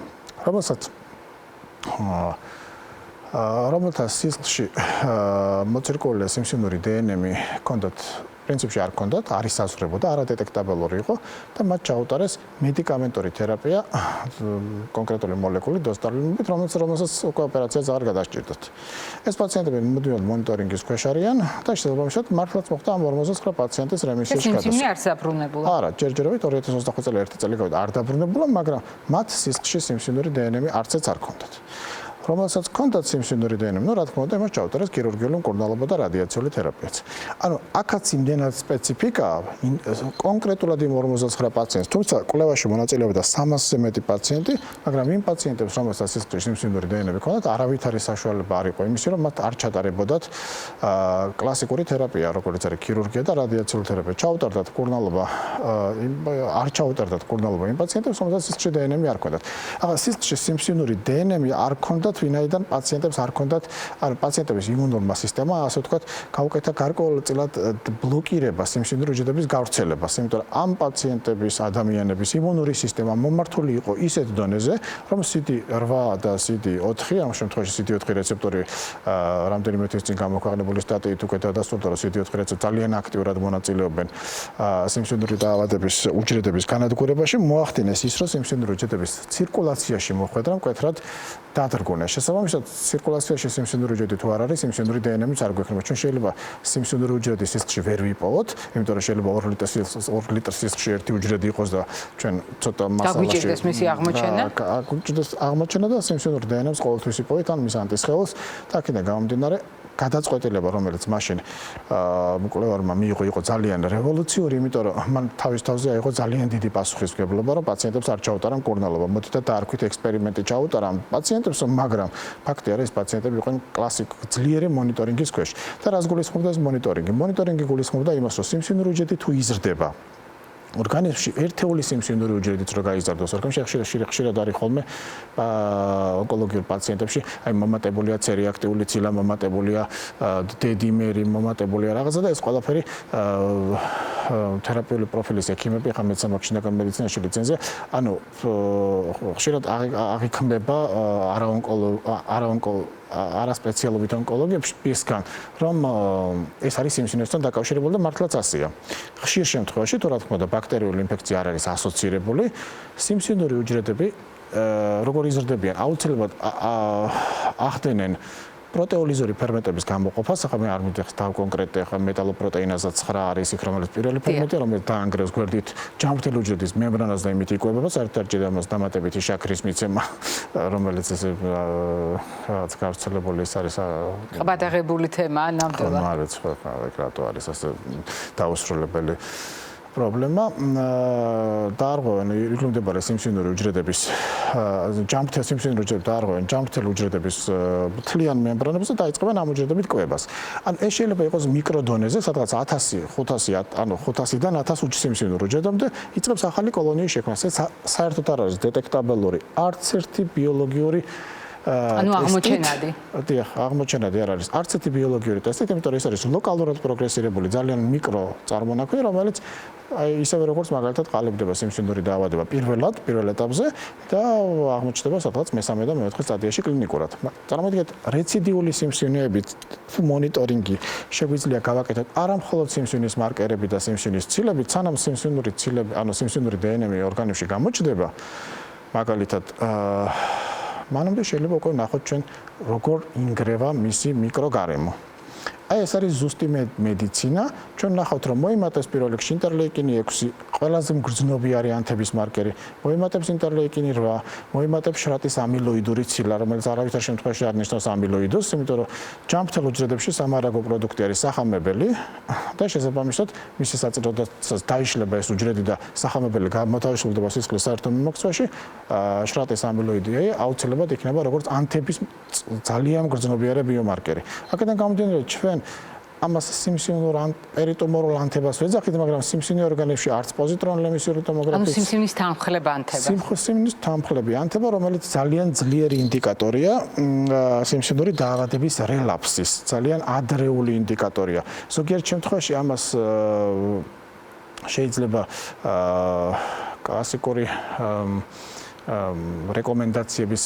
რომელთა სისხლში მოცირკულია სიმსივნური დნმ ჰქონდათ პრინციპში არ ჰქონდათ, არ ისაზღვრებოდა, არადეტექტაბელური იყო და მათ ჩაუტარეს მედიკამენტური თერაპია კონკრეტული მოლეკული დოზტალინობით, რომელსაც უკვე ოპერაციაც აღარ გადასჭირდათ. ეს პაციენტები მუდმივად მონიტორინგის ქვეშ არიან და შესაბამისად მართლაც მოხდა ამ 59 პაციენტის რემისიაში გადასვლა. სიმსივნე არ დაბრუნებულა. არა, ჯერჯერობით 2025 წელი 1 წელი გავიდა, არ დაბრუნებულა, მაგრამ მათ სისხლში სიმსივნური დნმ არცეც არ ჰქონდათ. რომელსაც ჰქონდათ სიმსივნური დნმ, რა თქმა უნდა, იმას ჩაუტარეს ქირურგიული მკურნალობა და რადიაციული თერაპიაც. ანუ აქაც იმდენად სპეციფიკაა კონკრეტულად იმ 59 პაციენტს, თუმცა კვლევაში მონაწილეობდა 300-ზე მეტი პაციენტი, მაგრამ იმ პაციენტებს, რომელსაც სისხლში სიმსივნური დნმ ჰქონდათ, არავითარი საშუალება არ იყო იმისი, რომ მათ არ ჩატარებოდათ კლასიკური თერაპია, როგორც არის ქირურგია და რადიაციული თერაპია. ჩაუტარდათ მკურნალობა, არ ჩაუტარდათ მკურნალობა იმ პაციენტებს, რომელსაც სისხლში დნმ არ ჰქონდათ. ახლა სისხლში სიმსივნური დნმ არ ჰქონდათ, ვინაიდან პაციენტებს არ ჰქონდათ, ანუ პაციენტების იმუნურმა სისტემა, ასე ვთქვათ, გაუკეთა გარკვეულწილად ბლოკირება სიმსივნური უჯრედების გავრცელებას, იმიტომ რომ ამ პაციენტების ადამიანების იმუნური სისტემა მომართული იყო ისეთ დონეზე, რომ CD8 და CD4, ამ შემთხვევაში CD4 რეცეპტორი რამდენიმე თვის წინ გამოქვეყნებული სტატიით უკვე დადასტურდა, რომ CD4 რეცეპტორი ძალიან აქტიურად მონაწილეობენ სიმსივნური დაავადების უჯრედების განადგურებაში, მოახდინეს ის, რომ სიმსივნური უჯრედების ცირკულაციაში მოხვედრა მკვეთრად დადრგუნეს. შესაბამისად, ცირკულაციაში სიმსივნური უჯრედი თუ არ არის, სიმსივნური დნმ-ც არ გვექნება. ჩვენ შეიძლება სიმსივნური უჯრედი სისხლში ვერ ვიპოვოთ, იმიტომ რომ შეიძლება 2 ლიტր სისხლში ერთი უჯრედი იყოს და ჩვენ ცოტა მასალაში გაგვიჭირდეს მისი აღმოჩენა. გაგვიჭირდეს აღმოჩენა და სიმსივნურ დნმ-ს ყოველთვის იპოვეთ, ან მის ანტისხეულს და აქედან გამომდინარე გადაწყვეტილება, რომელიც მაშინ მკვლევარმა მიიღო, იყო ძალიან რევოლუციური, იმიტომ რომ მან თავის თავზე აიღო ძალიან დიდი პასუხისმგებლობა, რომ პაციენტებს არ ჩაუტარა მკურნალობა. მოდით და დაარქვით ექსპერიმენტი ჩაუტარა პაციენტებს, მაგრამ ფაქტი არის, ეს პაციენტები იყვნენ კლასიკური ძლიერი მონიტორინგის ქვეშ. და რას გულისხმობდა ეს მონიტორინგი? მონიტორინგი გულისხმობდა იმას, რომ სიმსივნური უჯრედი თუ იზრდება ორგანიზმში ერთეული სიმსივნური უჯრედიც რო გაიზარდოს ორგანიზმში ხშირად არის ხოლმე ონკოლოგიურ პაციენტებში აი მომატებულია C-რეაქტიული ცილა, მომატებულია დედიმერი, მომატებულია რაღაცა და ეს ყველაფერი თერაპიული პროფილის ექიმები ხა მეცამაკში და მედიცინაში ლიცენზია, ანუ ხშირად აღიქმება არაონკოლოგიური არასპეციალობით ონკოლოგიებისგან, რომ ეს არის სიმსივნესთან დაკავშირებული და მართლაც ასეა. ხშირ შემთხვევაში, თუ რა თქმა უნდა, ბაქტერიული ინფექცია არ არის ასოცირებული, სიმსივნური უჯრედები როგორ იზრდებიან, აუცილებლად ახდენენ პროტეოლიზური ფერმენტების გამოყოფას, ახლა მე არ მიდიხს თავ კონკრეტი, ახლა მეტალოპროტეინაზა 9 არის იქ, რომელიც პირველი ფერმენტია, რომელიც დაანგრევს გვერდით ჯანმრთელი უჯრედის მემბრანას და იმით იკვებება, საერთოდ ამას დამატებითი შაქრის მიცემა, რომელიც ესე რაღაც გავრცელებული არის ყბადაღებული თემაა ნამდვილად. არ ვიცი, რატო არის ასე დაუსრულებელი პრობლემა. დაარღვევენ იგლუმდებარე სიმსივნური უჯრედების ჯანმრთელ სიმსივნური უჯრედებს დაარღვევენ ჯანმრთელ უჯრედების მთლიან მემბრანებს და დაიწყებენ ამ უჯრედებით კვებას. ან ეს შეიძლება იყოს მიკროდონეზე, სადღაც 1000, 500, ანუ 500-დან 1000 სიმსივნურ უჯრედამდე იწყებს ახალი კოლონიის შექმნას. ეს საერთოდ არ არის დეტექტაბელური არც ერთი ბიოლოგიური ანუ აღმოჩენადი. დიახ, აღმოჩენადი არ არის არც ერთი ბიოლოგიური ტესტით, იმიტომ რომ ეს არის ლოკალურად პროგრესირებული, ძალიან მიკრო წარმონაქმნი, რომელიც ისევე როგორც მაგალითად ყალიბდება სიმსივნური დაავადება პირველ ეტაპზე და აღმოჩნდება სადღაც მესამე და მეოთხე სტადიაში კლინიკურად. წარმოიდგინეთ, რეციდიული სიმსივნეებით მონიტორინგი შეგვიძლია გავაკეთოთ არა მხოლოდ სიმსივნის მარკერები და სიმსივნის ცილები, სანამ სიმსივნური ცილები, ანუ სიმსივნური დნმ ორგანიზმში გამოჩნდება, მაგალითად მანამდე შეიძლება უკვე ნახოთ ჩვენ როგორ ინგრევა მისი მიკროგარემო. აი ეს არის ზუსტი მედიცინა. ჩვენ ნახავთ რომ მოიმატებს პირველ რიგში ინტერლეიკინი 6, ყველაზე მგრძნობი არის ანთების მარკერი. მოიმატებს ინტერლეიკინი 8, მოიმატებს შრატის ამილოიდური ცილა, რომელიც არავითარ შემთხვევაში არ ნიშნავს ამილოიდოს, იმიტომ რომ ჯანმრთელ უჯრედებში სამარაგო პროდუქტი არის სახამებელი და შესაბამისად მისი საწინააღმდეგო დაიშლება ეს უჯრედი და სახამებელი გამოთავისუფლდება სისხლის საერთო მიმოქცევაში, შრატის ამილოიდი აუცილებლად იქნება როგორც ანთების ძალიან მგრძნობიარე ბიომარკერი. აქედან გამომდინარე ჩვენ ამას სიმსივნურ პერიტუმორულ ანთებას ვეძახით, მაგრამ სიმსივნურ ორგანიზმში არც პოზიტრონ ლემისური ტომოგრაფიის, ანუ სიმსივნის თანმხლება ანთება. სიმსივნის თანმხლები ანთება, რომელიც ძალიან ძლიერი ინდიკატორია სიმსივნური დაავადების რელაფსის, ძალიან ადრეული ინდიკატორია. ზოგიერთ შემთხვევაში ამას შეიძლება კლასიკური რეკომენდაციების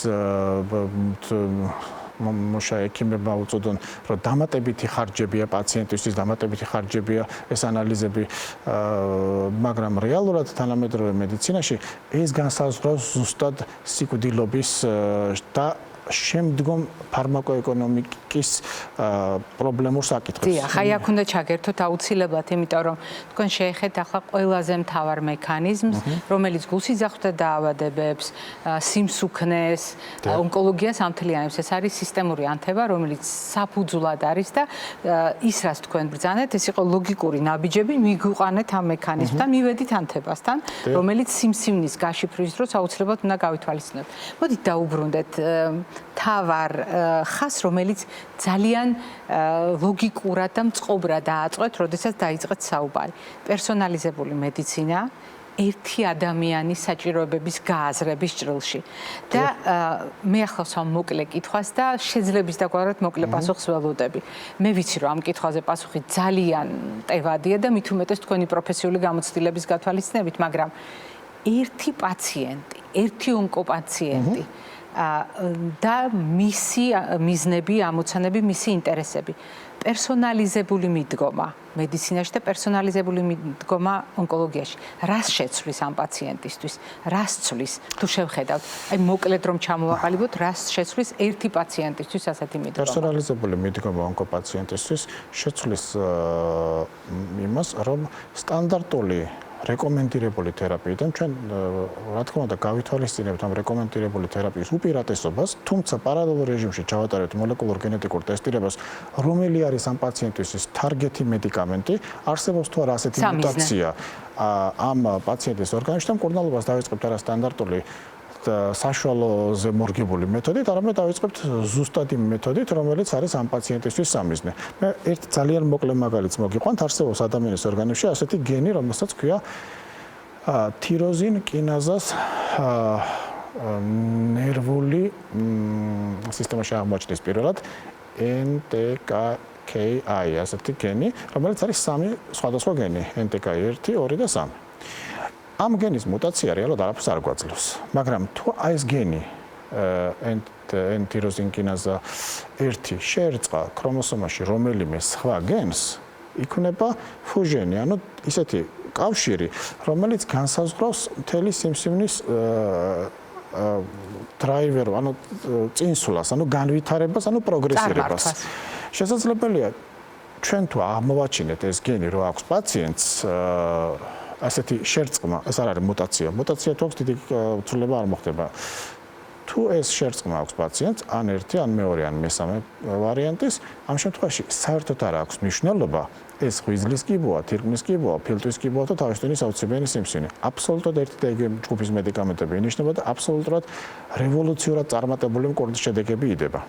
მუშა ექიმებმა უწოდონ, რომ დამატებითი ხარჯებია პაციენტისთვის, დამატებითი ხარჯებია ეს ანალიზები, მაგრამ რეალურად თანამედროვე მედიცინაში ეს განსაზღვრავს ზუსტად სიკვდილობის და შემდგომ ფარმაკოეკონომიკის პრობლემურ საკითხებს. დიახ, აი აქ უნდა ჩაგერთოთ აუცილებლად, იმიტომ რომ თქვენ შეეხეთ ახლა ყველაზე მთავარ მექანიზმს, რომელიც გულსიძახვთა დაავადებებს, სიმსუქნეს, ონკოლოგიას ამთლიანებს. ეს არის სისტემური ანთება, რომელიც საფუძვლად არის და ის რაც თქვენ ბრძანეთ, ეს იყო ლოგიკური ნაბიჯები, მიგვიყვანეთ ამ მექანიზმთან, მივედით ანთებასთან, რომელიც სიმსივნის გაშიფვრის დროს აუცილებლად უნდა გავითვალისწინოთ. მოდით დაუბრუნდეთ თავარ ხას, რომელიც ძალიან ლოგიკურად და მწყობრად დააწყვეთ, როდესაც დაიწყეთ საუბარი. პერსონალიზებული მედიცინა ერთი ადამიანის საჭიროებების გააზრების ჭრილში. და მე ახლა ვსვამ მოკლე კითხვას და შეძლების დაგვარად მოკლე პასუხს ველოდები. მე ვიცი, რომ ამ კითხვაზე პასუხი ძალიან ტევადია და მით უმეტეს თქვენი პროფესიული გამოცდილების გათვალისწინებით, მაგრამ ერთი პაციენტი, ერთი ონკოპაციენტი და მისი მიზნები, ამოცანები, მისი ინტერესები. პერსონალიზებული მიდგომა მედიცინაში და პერსონალიზებული მიდგომა ონკოლოგიაში. რას შეცვლის ამ პაციენტისთვის? რას ცვლის? თუ შევხედავთ, აი მოკლედ რომ ჩამოვაყალიბოთ, რას შეცვლის ერთი პაციენტისთვის ასეთი მიდგომა? პერსონალიზებული მიდგომა ონკოპაციენტისთვის შეცვლის იმას, რომ სტანდარტული რეკომენდირებული თერაპიიდან ჩვენ რა თქმა უნდა გავითვალისწინებთ ამ რეკომენდირებული თერაპიის უპირატესობას, თუმცა პარალელურ რეჟიმში ჩავატარებთ მოლეკულურ გენეტიკურ ტესტირებას, რომელი არის ამ პაციენტისთვის თარგეთი მედიკამენტი, არსებობს თუ არა ასეთი მუტაცია ამ პაციენტის ორგანიზმში და მკურნალობას დავიწყებთ არა სტანდარტული საშუალოზე მორგებული მეთოდით, არამედ დავიწყებთ ზუსტად იმ მეთოდით, რომელიც არის ამ პაციენტისთვის სამიზნე. მე ერთ ძალიან მოკლე მაგალითს მოგიყვანთ, არსებობს ადამიანის ორგანიზმში ასეთი გენი, რომელსაც ქვია თიროზინ კინაზას ნერვული სისტემაში აღმოჩნდეს პირველად NTKI, ასეთი გენი, რომელიც არის სამი სხვადასხვა გენი, NTKI 1, 2 და 3. ამ გენის მუტაცია რეალურად არაფერს არ გვაძლევს, მაგრამ თუ ეს გენი ენ-ტიროზინკინაზა ერთი შეერწყა ქრომოსომაში რომელიმე სხვა გენს, იქნება ფუჟენი, ანუ ისეთი კავშირი, რომელიც განსაზღვრავს მთელი სიმსივნის დრაივერ, ანუ წინსვლას, ანუ განვითარებას, ანუ პროგრესირებას. შესაძლებელია ჩვენ თუ აღმოვაჩინეთ ეს გენი რო აქვს პაციენტს, ასეთი შერწყმა, ეს არ არის მუტაცია. მუტაცია თუ აქვს დიდი ცვლილება არ მოხდება. თუ ეს შერწყმა აქვს პაციენტს, ან ერთი, ან მეორე, ან მესამე ვარიანტის, ამ შემთხვევაში საერთოდ არ აქვს მნიშვნელობა ეს ღვიძლის კიბოა, თირკმლის კიბოა, ფილტვის კიბოა და თავისთავად აუცილებელი სიმსივნე. აბსოლუტურად ერთი და იგივე ჯგუფის მედიკამენტები ინიშნება და აბსოლუტურად რევოლუციურად წარმატებული მკურნალობის შედეგები იდება.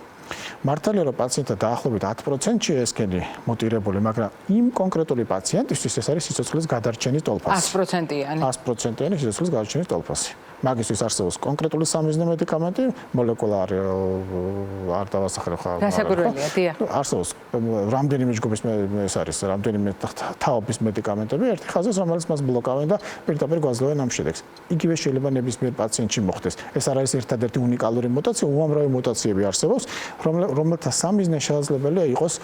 მართალია რომ პაციენტთა დაახლოებით 10%-ია ეს გენი მუტირებული, მაგრამ იმ კონკრეტული პაციენტისთვის ეს არის სიცოცხლის გადარჩენის ტოლფასი. 100%-იანი. 100%-იანი სიცოცხლის გადარჩენის ტოლფასი. მაგისთვის არსებობს კონკრეტული სამიზნე მედიკამენტი, მოლეკულარი არ დავასახელებ ხარ. გასაკვირველია, დიახ. არსებობს რამდენიმე ჯგუფის ეს არის, რამდენიმე თაობის მედიკამენტები, ერთი ხაზის, რომელიც მას ბლოკავენ და პირდაპირ გვაძლევენ ამ შედეგს. იგივე შეიძლება ნებისმიერ პაციენტში მოხდეს. ეს არ არის ერთადერთი უნიკალური მუტაცია, უამრავი მუტაციები არსებობს, რომელთა სამიზნე შესაძლებელია იყოს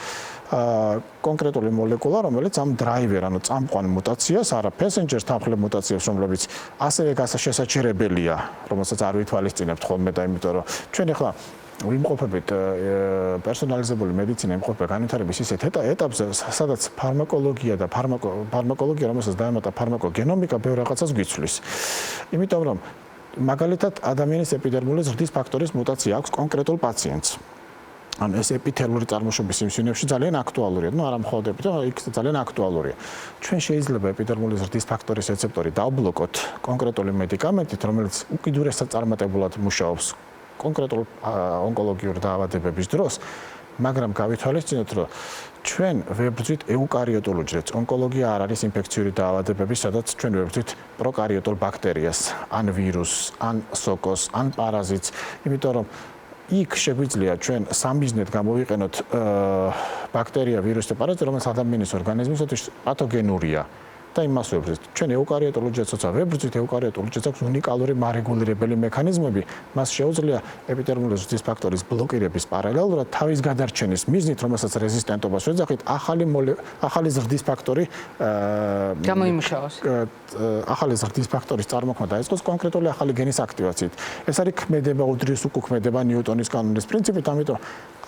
კონკრეტული მოლეკულა, რომელიც ამ დრაივერ, ანუ წამყვან მუტაციას, არა ფესენჯერს თანხლებ მუტაციებს, რომლებიც ასევე შესაჩერებელია, რომელსაც არ ვითვალისწინებთ ხოლმე და იმიტომ რომ ჩვენ ახლა ვიმყოფებით პერსონალიზებული მედიცინა იმყოფება განვითარების ისეთ ეტაპზე, სადაც ფარმაკოლოგია და ფარმაკოლოგია, რომელსაც დაემატა ფარმაკოგენომიკა, ბევრ რაღაცას გვიცვლის. იმიტომ რომ მაგალითად ადამიანის ეპიდერმული ზრდის ფაქტორის მუტაცია აქვს კონკრეტულ პაციენტს. ან ეს ეპითელური წარმოშობის სიმსივნეებში ძალიან აქტუალურია, ну არა მხოლოდ ეპითელური, იქ ძალიან აქტუალურია. ჩვენ შეიძლება ეპიდერმული ზრდის ფაქტორის რეცეპტორი დავბლოკოთ კონკრეტული მედიკამენტით, რომელიც უკიდურესად წარმატებულად მუშაობს კონკრეტულ ონკოლოგიურ დაავადებების დროს, მაგრამ გავითვალისწინოთ, რომ ჩვენ ვებრძვით ეუკარიოტულ უჯრედს. ონკოლოგია არ არის ინფექციური დაავადებები, სადაც ჩვენ ვებრძვით პროკარიოტულ ბაქტერიას, ან ვირუსს, ან სოკოს, ან პარაზიტს, იმიტომ რომ იქ შეგვიძლია ჩვენ სამიზნედ გამოვიყენოთ ბაქტერია, ვირუსი და პარაზიტი, რომელიც ადამიანის ორგანიზმისთვის პათოგენურია. და იმას ვებრძვით. ჩვენ ეუკარიოტულ უჯრედს როცა ვებრძვით, ეუკარიოტულ უჯრედს აქვს უნიკალური მარეგულირებელი მექანიზმები, მას შეუძლია ეპიდერმული ზრდის ფაქტორის ბლოკირების პარალელურად თავის გადარჩენის მიზნით, რომელსაც რეზისტენტობას ვეძახით, ახალი ზრდის ფაქტორი გამოიმუშაოს. ახალი ზრდის ფაქტორის წარმოქმნა დაიწყოს კონკრეტული ახალი გენის აქტივაციით. ეს არის ქმედება უდრის უკუქმედება ნიუტონის კანონის პრინციპით, ამიტომ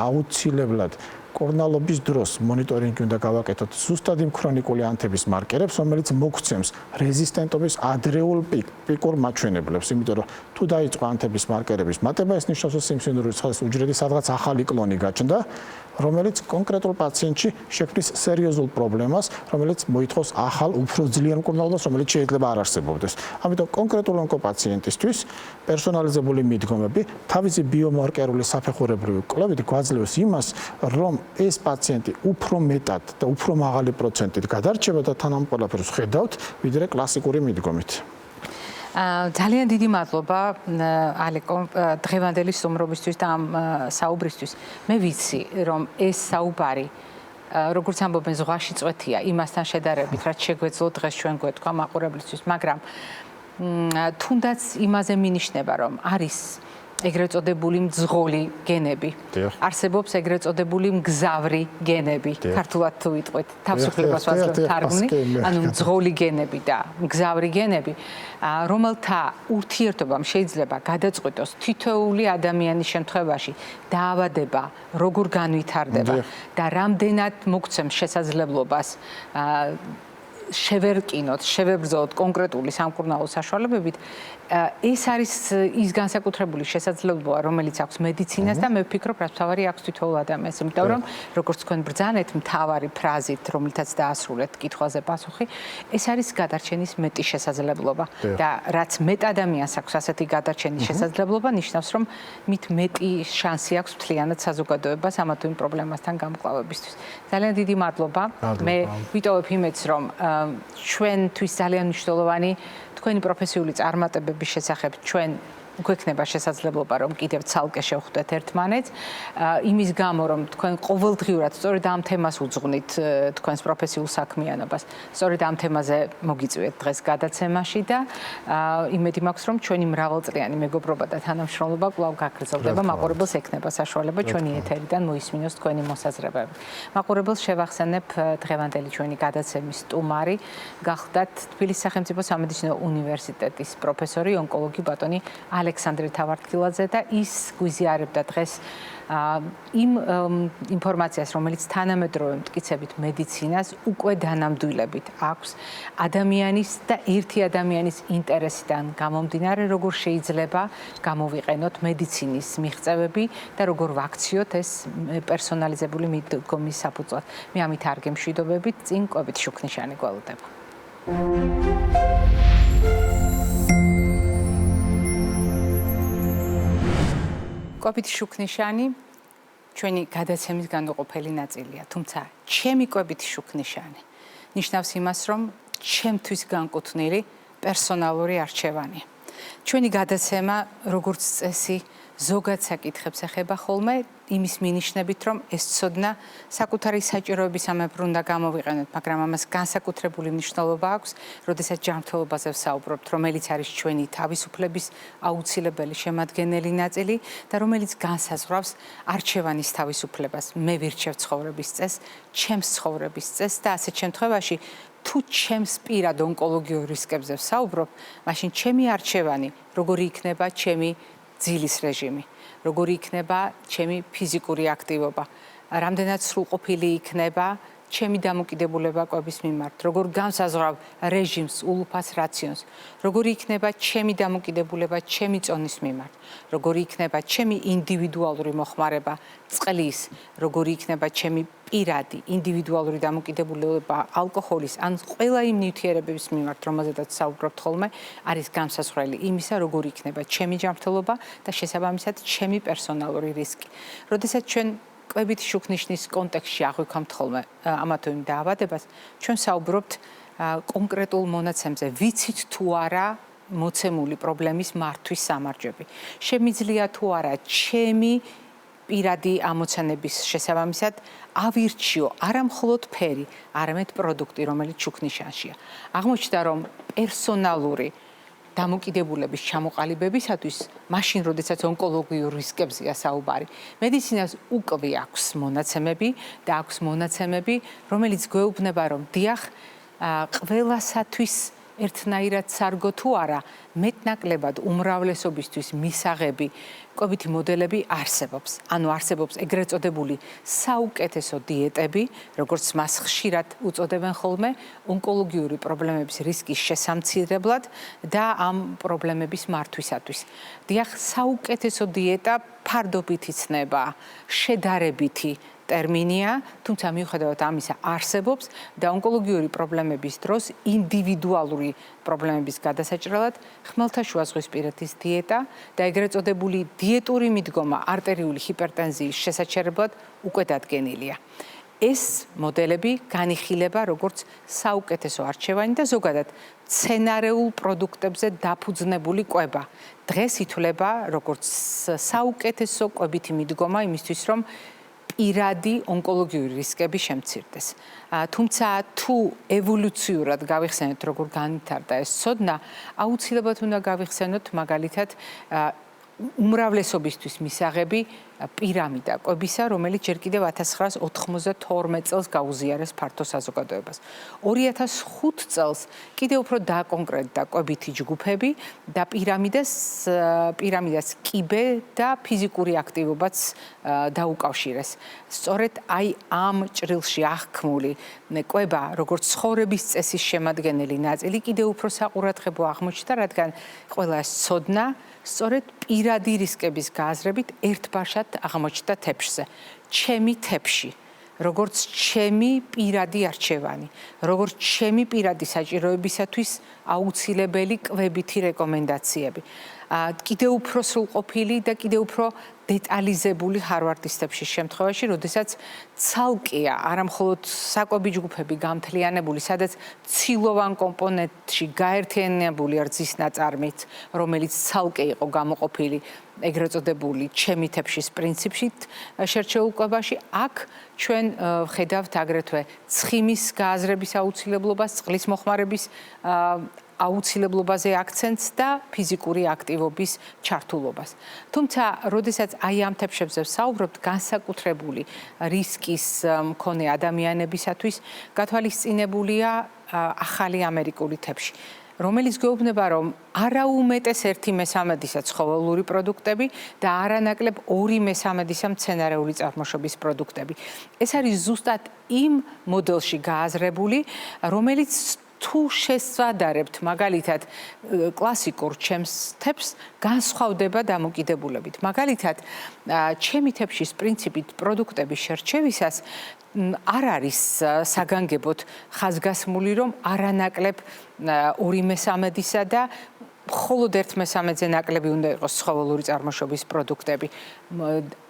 აუცილებლად კორნალობის დროს მონიტორინგი უნდა გავაკეთოთ ზუსტად იმ ქრონიკული ანთების მარკერებს, რომელიც მოგცემს რეზისტენტობის ადრეულ პიკურ მაჩვენებლებს, იმიტომ რომ თუ დაიწყო ანთების მარკერების მატება, ეს ნიშნავს, რომ სიმსივნური უჯრედის სადღაც ახალი კლონი გაჩნდა, რომელიც კონკრეტულ პაციენტში შექმნის სერიოზულ პრობლემას, რომელიც მოითხოვს ახალ უფრო ძლიერ მკურნალობას, რომელიც შეიძლება არ არსებობდეს. ამიტომ კონკრეტულ ონკოპაციენტისთვის პერსონალიზებული მიდგომები თავისი ბიომარკერული საფეხურებრივი კვლევით გვაძლევს იმას, რომ ეს პაციენტი უფრო მეტად და უფრო მაღალი პროცენტით გადარჩება და თან ამ ყველაფერს ხედავთ, ვიდრე კლასიკური მიდგომით. ძალიან დიდი მადლობა ალეკო დღევანდელი სტუმრობისთვის და ამ საუბრისთვის. მე ვიცი, რომ ეს საუბარი როგორც ამბობენ ზღვაში წვეთია იმასთან შედარებით, რაც შეგვეძლო დღეს ჩვენ გვეთქვა მაყურებლისთვის, მაგრამ თუნდაც იმაზე მინიშნება, რომ არის ეგრეთ წოდებული მძღოლი გენები. არსებობს ეგრეთ წოდებული მგზავრი გენები. ქართულად თუ ვიტყვით, თავისუფლებას ვაძლევთ თარგმნი, ანუ მძღოლი გენები და მგზავრი გენები, რომელთა ურთიერთობამ შეიძლება გადაწყვიტოს თითოეული ადამიანის შემთხვევაში დაავადება როგორ განვითარდება და რამდენად მოგცემს შესაძლებლობას შევერკინოთ, შევებრძოლოთ კონკრეტული სამკურნალო საშუალებებით, ეს არის ის განსაკუთრებული შესაძლებლობა, რომელიც აქვს მედიცინას და მე ვფიქრობ, რაც მთავარი აქვს თითოეულ ადამიანს, იმიტომ რომ როგორც თქვენ ბრძანეთ მთავარი ფრაზით, რომლითაც დაასრულეთ კითხვაზე პასუხი, ეს არის გადარჩენის მეტი შესაძლებლობა და რაც მეტ ადამიანს აქვს ასეთი გადარჩენის შესაძლებლობა, ნიშნავს, რომ მით მეტი შანსი აქვს მთლიანად საზოგადოებას ამა თუ იმ პრობლემასთან გამკლავებისთვის. ძალიან დიდი მადლობა. მე ვიტოვებ იმედს, რომ ჩვენთვის ძალიან მნიშვნელოვანი თქვენი პროფესიული წარმატებების შესახებ ჩვენ გვექნება შესაძლებლობა რომ კიდევ ცალკე შევხვდეთ ერთმანეთს იმის გამო რომ თქვენ ყოველდღიურად სწორედ ამ თემას უძღვნით თქვენს პროფესიულ საქმიანობას სწორედ ამ თემაზე მოგიწვიეთ დღეს გადაცემაში და იმედი მაქვს რომ ჩვენი მრავალწლიანი მეგობრობა და თანამშრომლობა კვლავ გაგრძელდება მაყურებელს ექნება საშუალება ჩვენი ეთერიდან მოისმინოს თქვენი მოსაზრებები მაყურებელს შევახსენებ დღევანდელი ჩვენი გადაცემის სტუმარი გახლდათ თბილისის სახელმწიფო სამედიცინო უნივერსიტეტის პროფესორი ონკოლოგი ბატონი ალექსანდრე თავართქილაძე და ის გვიზიარებდა დღეს იმ ინფორმაციას, რომელიც თანამედროვე მტკიცებით მედიცინას უკვე დანამდვილებით აქვს ადამიანის და ერთი ადამიანის ინტერესიდან გამომდინარე, როგორ შეიძლება გამოვიყენოთ მედიცინის მიღწევები და როგორ ვაქციოთ ეს პერსონალიზებული მიდგომის საფუძვლად. მე ამით არ გემშვიდობებით, წინ კვებით შუქნიშანი გველოდება. კვებით შუქნიშანი ჩვენი გადაცემის განუყოფელი ნაწილია, თუმცა ჩემი კვებით შუქნიშანი ნიშნავს იმას, რომ ჩემთვის განკუთვნილი პერსონალური არჩევანია. ჩვენი გადაცემა, როგორც წესი, ზოგად საკითხებს ეხება ხოლმე იმის მინიშნებით, რომ ეს ცოდნა საკუთარი საჭიროების ამებრ უნდა გამოვიყენოთ, მაგრამ ამას განსაკუთრებული მნიშვნელობა აქვს, როდესაც ჯანმრთელობაზე ვსაუბრობთ, რომელიც არის ჩვენი თავისუფლების აუცილებელი შემადგენელი ნაწილი და რომელიც განსაზღვრავს არჩევანის თავისუფლებას. მე ვირჩევ ცხოვრების წესს, ჩემს ცხოვრების წესს და ასეთ შემთხვევაში თუ ჩემს პირად ონკოლოგიურ რისკებზე ვსაუბრობ, მაშინ ჩემი არჩევანი როგორი იქნება ჩემი ძილის რეჟიმი, როგორი იქნება ჩემი ფიზიკური აქტივობა, რამდენად სრულყოფილი იქნება ჩემი დამოკიდებულება კვების მიმართ, როგორ განსაზღვრავ რეჟიმს, ულუფას, რაციონს, როგორი იქნება ჩემი დამოკიდებულება ჩემი წონის მიმართ, როგორი იქნება ჩემი ინდივიდუალური მოხმარება წყლის, როგორი იქნება ჩემი პირადი ინდივიდუალური დამოკიდებულება ალკოჰოლის ან ყველა იმ ნივთიერებების მიმართ, რომელზედაც საუბრობთ ხოლმე, არის განსაზღვრელი იმისა, როგორი იქნება ჩემი ჯანმრთელობა და შესაბამისად ჩემი პერსონალური რისკი. როდესაც ჩვენ კვებით შუქნიშნის კონტექსტში აღვიქვამთ ხოლმე ამა თუ იმ დაავადებას, ჩვენ საუბრობთ კონკრეტულ მონაცემზე, ვიცით თუ არა მოცემული პრობლემის მართვის სამარჯვები. შემიძლია თუ არა ჩემი პირადი ამოცანების შესაბამისად ავირჩიო არა მხოლოდ ფერი, არამედ პროდუქტი, რომელიც შუქნიშანშია. აღმოჩნდა, რომ პერსონალური დამოკიდებულების ჩამოყალიბებისათვის, მაშინ, როდესაც ონკოლოგიურ რისკებზეა საუბარი, მედიცინას უკვე აქვს მონაცემები და აქვს მონაცემები, რომელიც გვეუბნება, რომ დიახ, ყველასათვის ერთნაირად სარგო თუ არა, მეტნაკლებად უმრავლესობისთვის მისაღები კვებითი მოდელები არსებობს. ანუ არსებობს ეგრეთ წოდებული საუკეთესო დიეტები, როგორც მას ხშირად უწოდებენ ხოლმე, ონკოლოგიური პრობლემების რისკის შესამცირებლად და ამ პრობლემების მართვისათვის. დიახ, საუკეთესო დიეტა ფარდობითი ცნება, შედარებითი ტერმინია, თუმცა მიუხედავად ამისა არსებობს და ონკოლოგიური პრობლემების დროს ინდივიდუალური პრობლემების გადასაჭრელად ხმელთაშუაზღვისპირეთის დიეტა და ეგრეთ წოდებული დიეტური მიდგომა არტერიული ჰიპერტენზიის შესაჩერებლად უკვე დადგენილია. ეს მოდელები განიხილება როგორც საუკეთესო არჩევანი და ზოგადად მცენარეულ პროდუქტებზე დაფუძნებული კვება. დღეს ითვლება როგორც საუკეთესო კვებითი მიდგომა იმისთვის, რომ პირადი ონკოლოგიური რისკები შემცირდეს. თუმცა თუ ევოლუციურად გავიხსენოთ, როგორ განვითარდა ეს ცოდნა, აუცილებლად უნდა გავიხსენოთ მაგალითად უმრავლესობისთვის მისაღები პირამიდა კვებისა, რომელიც ჯერ კიდევ 1992 წელს გაუზიარეს ფართო საზოგადოებას. 2005 წელს კიდევ უფრო დაკონკრეტდა კვებითი ჯგუფები და პირამიდას კიბე და ფიზიკური აქტივობაც დაუკავშირეს. სწორედ აი ამ ჭრილში აღქმული კვება, როგორც ცხოვრების წესის შემადგენელი ნაწილი, კიდევ უფრო საყურადღებო აღმოჩნდა, რადგან ყველა ეს ცოდნა სწორედ პირადი რისკების გააზრებით ერთბაშად აღმოჩნდა თეფშზე. ჩემი თეფში როგორც ჩემი პირადი არჩევანი, როგორც ჩემი პირადი საჭიროებისათვის აუცილებელი კვებითი რეკომენდაციები. კიდევ უფრო სრულყოფილი და კიდევ უფრო დეტალიზებული ჰარვარდისტების შემთხვევაში, როდესაც ცალკეა, არა მხოლოდ საკვები ჯგუფები გამთლიანებული, სადაც ცილოვან კომპონენტში გაერთიანებული რძის ნაწარმით, რომელიც ცალკე იყო გამოყოფილი ეგრეთ წოდებული ჩემითებშის პრინციპით შერჩეულ კვებაში, აქ ჩვენ ვხედავთ აგრეთვე ცხიმის გააზრების აუცილებლობას, წყლის მოხმარების აუცილებლობაზე აქცენტს და ფიზიკური აქტივობის ჩართულობას. თუმცა, როდესაც აი ამ თებშებზე ვსაუბრობთ, განსაკუთრებული რისკის მქონე ადამიანებისათვის გათვალისწინებულია ახალი ამერიკული თებში, რომელიც გვეუბნება, რომ არაუმეტეს 1/3-ისა ცხოველური პროდუქტები და არანაკლებ 2/3-ისა მცენარეული წარმოშობის პროდუქტები. ეს არის ზუსტად იმ მოდელში გააზრებული, რომელიც თუ შესვადარებთ მაგალითად კლასიკურ ჩემს თებს განსხვავდება დამოკიდებულებით. მაგალითად, ჩემი თებშის პრინციპით პროდუქტების შერჩევისას არ არის საგანგებოდ ხაზგასმული, რომ არანაკლებ 2/3-ისა და მხოლოდ 1/3-ზე ნაკლები უნდა იყოს ცხოველური წარმოშობის პროდუქტები.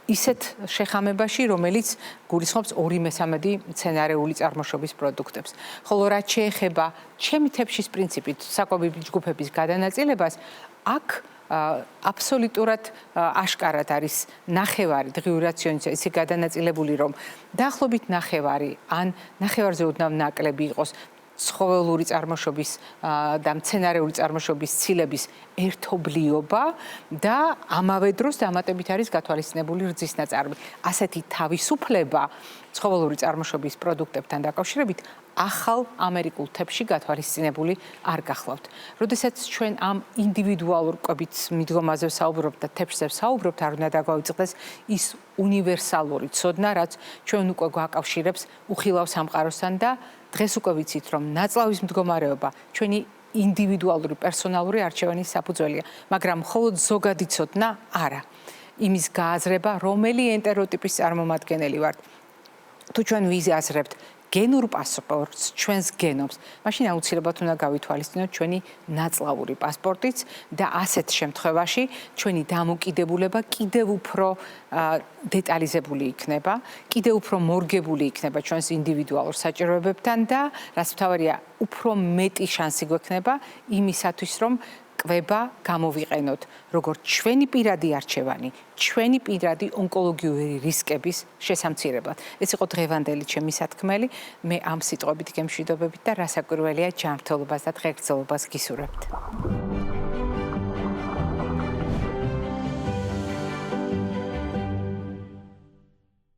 ისეთ შეხამებაში, რომელიც გულისხმობს 2/3 მცენარეული წარმოშობის პროდუქტებს. ხოლო რაც შეეხება ჩემი თებშის პრინციპით საკვები ჯგუფების გადანაწილებას, აქ აბსოლუტურად აშკარად არის ნახევარი დღიური რაციონის ისე გადანაწილებული, რომ დაახლოებით ნახევარი ან ნახევარზე ოდნავ ნაკლები იყოს ცხოველური წარმოშობის და მცენარეული წარმოშობის ცილების ერთობლიობა და ამავე დროს დამატებით არის გათვალისწინებული რძის ნაწარმი. ასეთი თავისუფლება ცხოველური წარმოშობის პროდუქტებთან დაკავშირებით ახალ ამერიკულ თებში გათვალისწინებული არ გახლავთ. როდესაც ჩვენ ამ ინდივიდუალურ კვებით მიდგომაზე ვსაუბრობთ და თებშზე ვსაუბრობთ, არ უნდა დაგვაუწყდეს ის უნივერსალური ცოდნა, რაც ჩვენ უკვე გვაკავშირებს უხილავ სამყაროსთან და დღეს უკვე ვიცით, რომ ნაწლავის მდგომარეობა ჩვენი ინდივიდუალური პერსონალური არჩევანის საფუძველია, მაგრამ მხოლოდ ზოგადი ცოდნა არა. იმის გააზრება, რომელი ენტეროტიპის წარმომადგენელი ვართ. თუ ჩვენ ვიზიაზრებთ გენურ პასპორტს, ჩვენს გენომს, მაშინ აუცილებლად უნდა გავითვალისწინოთ ჩვენი ნაწლავური პასპორტიც და ასეთ შემთხვევაში ჩვენი დამოკიდებულება კიდევ უფრო დეტალიზებული იქნება, კიდევ უფრო მორგებული იქნება ჩვენს ინდივიდუალურ საჭიროებებთან და რაც მთავარია, უფრო მეტი შანსი გვექნება იმისათვის, რომ კვება გამოვიყენოთ, როგორც ჩვენი პირადი არჩევანი, ჩვენი პირადი ონკოლოგიური რისკების შესამცირებლად. ეს იყო დღევანდელი ჩემი სათქმელი, მე ამ სიტყვებით გემშვიდობებით და რასაკვირველია ჯანმრთელობას და დღეგრძელობას გისურვებთ.